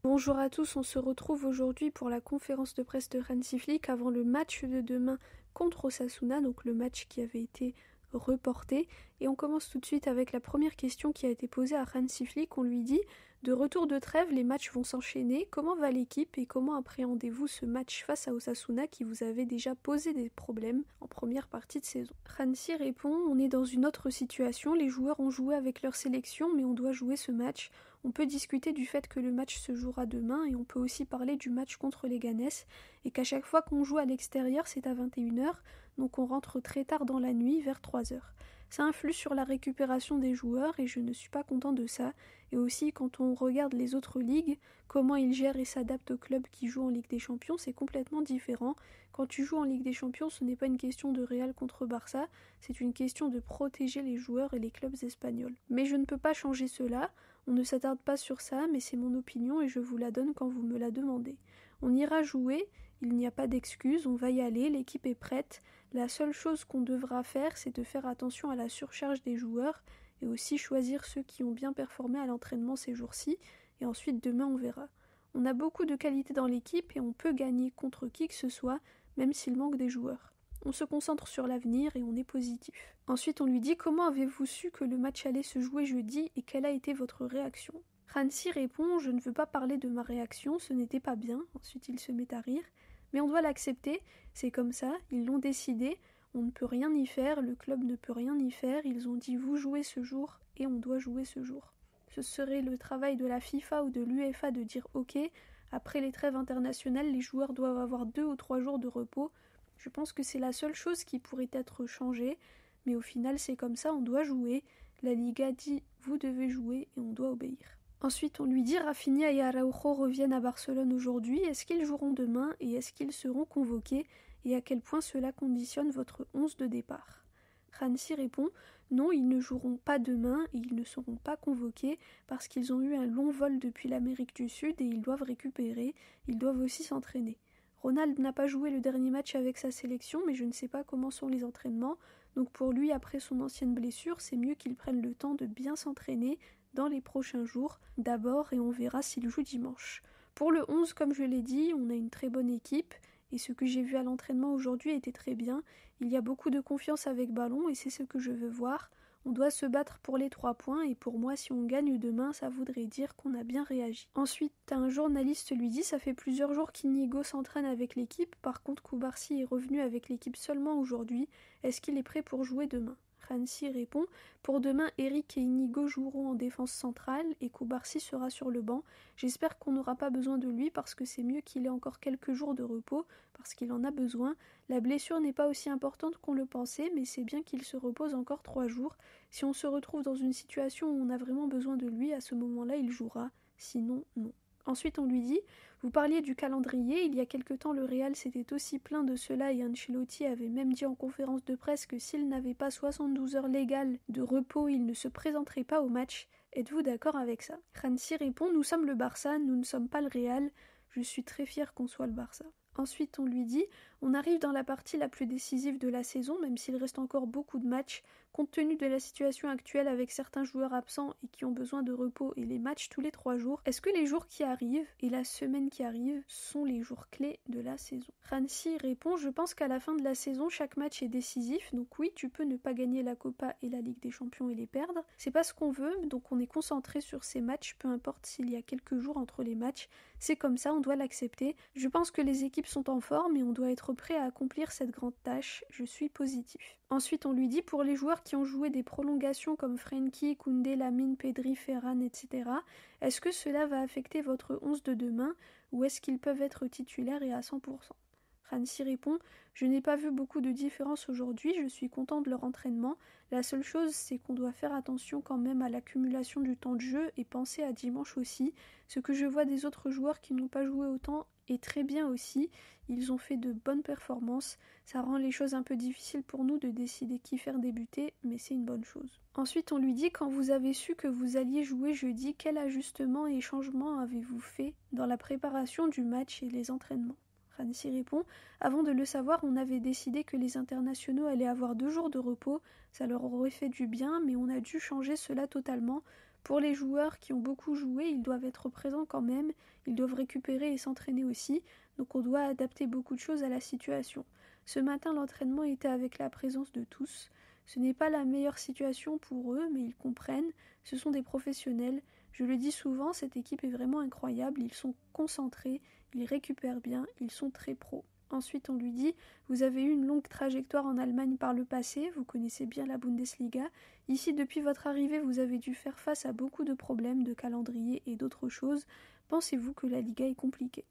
Bonjour à tous, on se retrouve aujourd'hui pour la conférence de presse de Hansi Flick avant le match de demain contre Osasuna, donc le match qui avait été reporté. Et on commence tout de suite avec la première question qui a été posée à Hansi Flick. On lui dit « De retour de trêve, les matchs vont s'enchaîner. Comment va l'équipe et comment appréhendez-vous ce match face à Osasuna qui vous avait déjà posé des problèmes en première partie de saison ?» Hansi répond « On est dans une autre situation. Les joueurs ont joué avec leur sélection, mais on doit jouer ce match. On peut discuter du fait que le match se jouera demain et on peut aussi parler du match contre les Ganes et qu'à chaque fois qu'on joue à l'extérieur, c'est à 21h, donc on rentre très tard dans la nuit, vers 3h. Ça influe sur la récupération des joueurs et je ne suis pas content de ça. Et aussi, quand on regarde les autres ligues, comment ils gèrent et s'adaptent aux clubs qui jouent en Ligue des Champions, c'est complètement différent. Quand tu joues en Ligue des Champions, ce n'est pas une question de Real contre Barça, c'est une question de protéger les joueurs et les clubs espagnols. Mais je ne peux pas changer cela. On ne s'attarde pas sur ça, mais c'est mon opinion et je vous la donne quand vous me la demandez. On ira jouer, il n'y a pas d'excuse, on va y aller, l'équipe est prête. La seule chose qu'on devra faire, c'est de faire attention à la surcharge des joueurs et aussi choisir ceux qui ont bien performé à l'entraînement ces jours-ci, et ensuite demain on verra. On a beaucoup de qualité dans l'équipe et on peut gagner contre qui que ce soit, même s'il manque des joueurs. On se concentre sur l'avenir et on est positif. Ensuite, on lui dit « Comment avez-vous su que le match allait se jouer jeudi et quelle a été votre réaction ?» Hansi répond « Je ne veux pas parler de ma réaction, ce n'était pas bien. » Ensuite, il se met à rire. Mais on doit l'accepter, c'est comme ça, ils l'ont décidé, on ne peut rien y faire, le club ne peut rien y faire, ils ont dit « Vous jouez ce jour et on doit jouer ce jour. » Ce serait le travail de la FIFA ou de l'UEFA de dire « Ok, après les trêves internationales, les joueurs doivent avoir 2 ou 3 jours de repos. » Je pense que c'est la seule chose qui pourrait être changée, mais au final c'est comme ça, on doit jouer. La Liga dit vous devez jouer et on doit obéir. Ensuite on lui dit Rafinha et Araujo reviennent à Barcelone aujourd'hui, est-ce qu'ils joueront demain et est-ce qu'ils seront convoqués et à quel point cela conditionne votre 11 de départ? Hansi répond non, ils ne joueront pas demain et ils ne seront pas convoqués parce qu'ils ont eu un long vol depuis l'Amérique du Sud et ils doivent récupérer, ils doivent aussi s'entraîner. Ronald n'a pas joué le dernier match avec sa sélection, mais je ne sais pas comment sont les entraînements, donc pour lui, après son ancienne blessure, c'est mieux qu'il prenne le temps de bien s'entraîner dans les prochains jours d'abord et on verra s'il joue dimanche. Pour le 11, comme je l'ai dit, on a une très bonne équipe et ce que j'ai vu à l'entraînement aujourd'hui était très bien. Il y a beaucoup de confiance avec ballon et c'est ce que je veux voir. On doit se battre pour les 3 points et pour moi, si on gagne demain, ça voudrait dire qu'on a bien réagi. Ensuite, un journaliste lui dit « Ça fait plusieurs jours qu'Inigo s'entraîne avec l'équipe, par contre Cubarsí est revenu avec l'équipe seulement aujourd'hui. Est-ce qu'il est prêt pour jouer demain ?» Hansi répond « Pour demain, Eric et Inigo joueront en défense centrale et Cubarsí sera sur le banc. J'espère qu'on n'aura pas besoin de lui parce que c'est mieux qu'il ait encore quelques jours de repos parce qu'il en a besoin. La blessure n'est pas aussi importante qu'on le pensait, mais c'est bien qu'il se repose encore 3 jours. Si on se retrouve dans une situation où on a vraiment besoin de lui, à ce moment-là, il jouera. Sinon, non. » Ensuite, on lui dit « Vous parliez du calendrier, il y a quelque temps le Real s'était aussi plaint de cela et Ancelotti avait même dit en conférence de presse que s'il n'avait pas 72 heures légales de repos, il ne se présenterait pas au match. Êtes-vous d'accord avec ça ?» Hansi répond « Nous sommes le Barça, nous ne sommes pas le Real. Je suis très fier qu'on soit le Barça. » Ensuite, on lui dit « On arrive dans la partie la plus décisive de la saison, même s'il reste encore beaucoup de matchs. Compte tenu de la situation actuelle avec certains joueurs absents et qui ont besoin de repos et les matchs tous les 3 jours, est-ce que les jours qui arrivent et la semaine qui arrive sont les jours clés de la saison ?» Hansi répond « Je pense qu'à la fin de la saison, chaque match est décisif, donc oui, tu peux ne pas gagner la Copa et la Ligue des Champions et les perdre. C'est pas ce qu'on veut, donc on est concentré sur ces matchs, peu importe s'il y a quelques jours entre les matchs. C'est comme ça, on doit l'accepter. Je pense que les équipes sont en forme et on doit être prêt à accomplir cette grande tâche. Je suis positif. » Ensuite, on lui dit « Pour les joueurs qui ont joué des prolongations comme Frenkie, Koundé, Lamine, Pedri, Ferran, etc., est-ce que cela va affecter votre 11 de demain ou est-ce qu'ils peuvent être titulaires et à 100%? » Hansi répond « Je n'ai pas vu beaucoup de différence aujourd'hui, je suis content de leur entraînement. La seule chose, c'est qu'on doit faire attention quand même à l'accumulation du temps de jeu et penser à dimanche aussi. Ce que je vois des autres joueurs qui n'ont pas joué autant est très bien aussi. Ils ont fait de bonnes performances. Ça rend les choses un peu difficiles pour nous de décider qui faire débuter, mais c'est une bonne chose. » Ensuite, on lui dit « Quand vous avez su que vous alliez jouer jeudi, quel ajustement et changement avez-vous fait dans la préparation du match et les entraînements ?» Hansi répond « Avant de le savoir, on avait décidé que les internationaux allaient avoir 2 jours de repos, ça leur aurait fait du bien, mais on a dû changer cela totalement. Pour les joueurs qui ont beaucoup joué, ils doivent être présents quand même, ils doivent récupérer et s'entraîner aussi, donc on doit adapter beaucoup de choses à la situation. Ce matin, l'entraînement était avec la présence de tous. Ce n'est pas la meilleure situation pour eux, mais ils comprennent, ce sont des professionnels. Je le dis souvent, cette équipe est vraiment incroyable, ils sont concentrés, ils récupèrent bien, ils sont très pros. Ensuite, on lui dit « Vous avez eu une longue trajectoire en Allemagne par le passé, vous connaissez bien la Bundesliga. Ici, depuis votre arrivée, vous avez dû faire face à beaucoup de problèmes de calendrier et d'autres choses. Pensez-vous que la Liga est compliquée ?»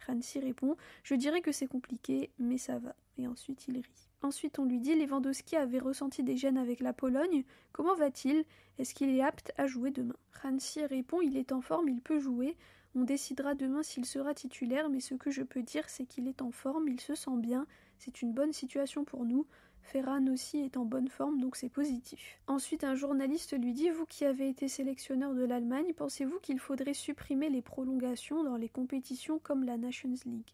Hansi répond « Je dirais que c'est compliqué, mais ça va. » Et ensuite, il rit. Ensuite, on lui dit « Lewandowski avait ressenti des gênes avec la Pologne. Comment va-t-il? Est-ce qu'il est apte à jouer demain ?» Hansi répond « Il est en forme, il peut jouer. On décidera demain s'il sera titulaire, mais ce que je peux dire, c'est qu'il est en forme, il se sent bien. C'est une bonne situation pour nous. Ferran aussi est en bonne forme, donc c'est positif. » Ensuite, un journaliste lui dit « Vous qui avez été sélectionneur de l'Allemagne, pensez-vous qu'il faudrait supprimer les prolongations dans les compétitions comme la Nations League ?»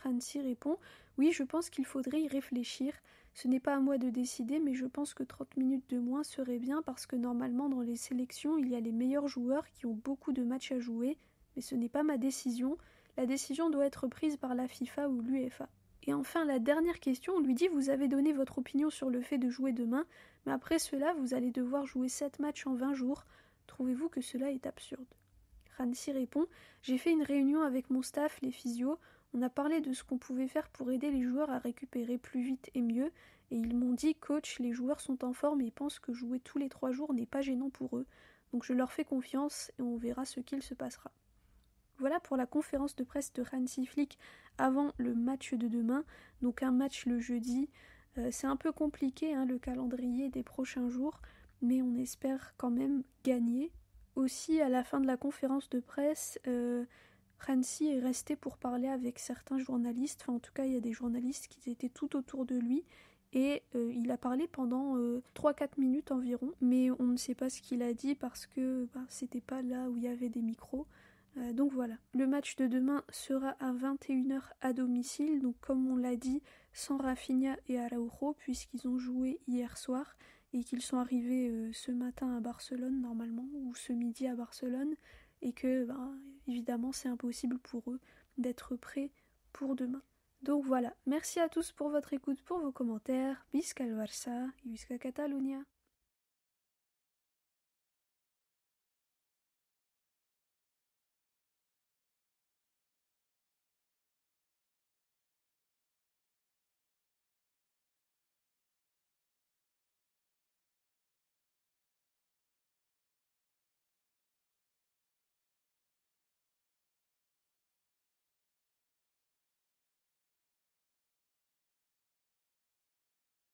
Hansi répond « Oui, je pense qu'il faudrait y réfléchir. Ce n'est pas à moi de décider, mais je pense que 30 minutes de moins serait bien parce que normalement dans les sélections, il y a les meilleurs joueurs qui ont beaucoup de matchs à jouer, mais ce n'est pas ma décision. La décision doit être prise par la FIFA ou l'UEFA. » Et enfin, la dernière question, on lui dit « Vous avez donné votre opinion sur le fait de jouer demain, mais après cela, vous allez devoir jouer 7 matchs en 20 jours. Trouvez-vous que cela est absurde ?» Hansi répond « J'ai fait une réunion avec mon staff, les physios. On a parlé de ce qu'on pouvait faire pour aider les joueurs à récupérer plus vite et mieux, et ils m'ont dit « Coach, les joueurs sont en forme et pensent que jouer tous les 3 jours n'est pas gênant pour eux. Donc je leur fais confiance et on verra ce qu'il se passera. » Voilà pour la conférence de presse de Hansi Flick avant le match de demain, donc un match le jeudi. C'est un peu compliqué le calendrier des prochains jours, mais on espère quand même gagner. Aussi, à la fin de la conférence de presse, Hansi est resté pour parler avec certains journalistes, enfin en tout cas il y a des journalistes qui étaient tout autour de lui, et il a parlé pendant 3-4 minutes environ, mais on ne sait pas ce qu'il a dit parce que c'était pas là où il y avait des micros. Donc voilà, le match de demain sera à 21h à domicile, donc comme on l'a dit, sans Rafinha et Araujo, puisqu'ils ont joué hier soir et qu'ils sont arrivés ce matin à Barcelone normalement, ou ce midi à Barcelone, et que évidemment c'est impossible pour eux d'être prêts pour demain. Donc voilà, merci à tous pour votre écoute, pour vos commentaires, Visca el Barça et Visca Catalunya.